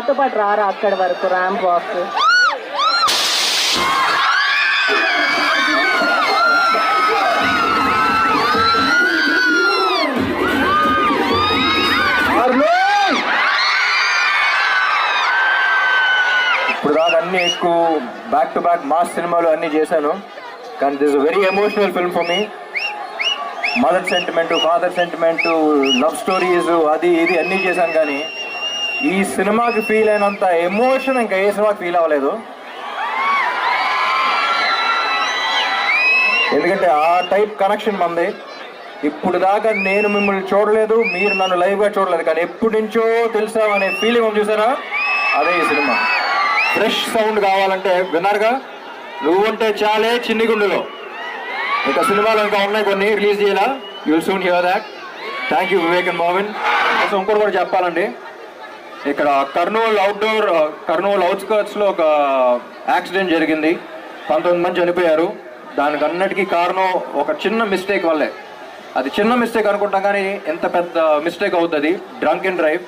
నాతో పాటు రారా అక్కడి వరకు ర్యాంప్ వాక్. ఇప్పుడు దాకా అన్ని ఎక్కువ బ్యాక్ టు బ్యాక్ మాస్ సినిమాలు అన్నీ చేశాను, కానీ this very emotional film for me. Mother sentiment, father sentiment, love stories, అది ఇది అన్నీ చేశాను, కానీ ఈ సినిమాకి ఫీల్ అయినంత ఎమోషన్ ఇంకా ఏ సినిమాకి ఫీల్ అవ్వలేదు. ఎందుకంటే ఆ టైప్ కనెక్షన్ మంది. ఇప్పుడు దాకా నేను మిమ్మల్ని చూడలేదు, మీరు నన్ను లైవ్గా చూడలేదు, కానీ ఎప్పటి నుంచో తెలుసా అనే ఫీలింగ్ చూసారా, అదే ఈ సినిమా. ఫ్రెష్ సౌండ్ కావాలంటే విన్నారుగా, నువ్వుంటే చాలే చిన్ని గుండెలో. ఇక సినిమాలు ఇంకా ఉన్నాయి కొన్ని, రిలీజ్ చేయాలా, you will soon here that. Thank you Vivek and Mohan. So ఇంకోటి కూడా చెప్పాలండి, ఇక్కడ కర్నూలు అవుట్స్కర్ట్స్లో ఒక యాక్సిడెంట్ జరిగింది, 19 మంది చనిపోయారు. దానికి అన్నిటికీ కారణం ఒక చిన్న మిస్టేక్ వల్లే. అది చిన్న మిస్టేక్ అనుకుంటాం, కానీ ఎంత పెద్ద మిస్టేక్ అవుతుంది. డ్రంక్ అండ్ డ్రైవ్,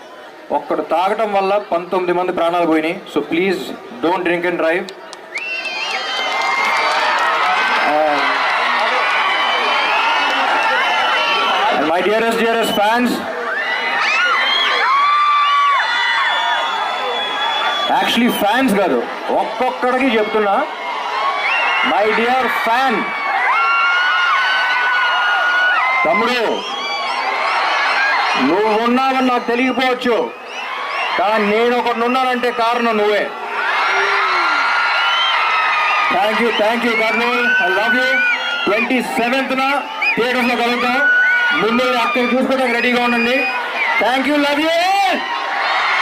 ఒక్కడు తాగటం వల్ల 19 మంది ప్రాణాలు పోయినాయి. So please don't drink and drive. My dearest fans, actually fans కాదు, ఒక్కొక్కడికి చెప్తున్నా, మై డియర్ ఫ్యాన్, తమ్ముడు నువ్వు ఉన్నావని నాకు తెలియకపోవచ్చు, కానీ నేను ఒకటి ఉన్నానంటే కారణం నువ్వే. Thank you Kurnool, I love you. 27th థియేటర్స్లో కలుగుతాం. ముందు అక్కడ చూసుకోవడానికి రెడీగా ఉండండి. Thank you, love you.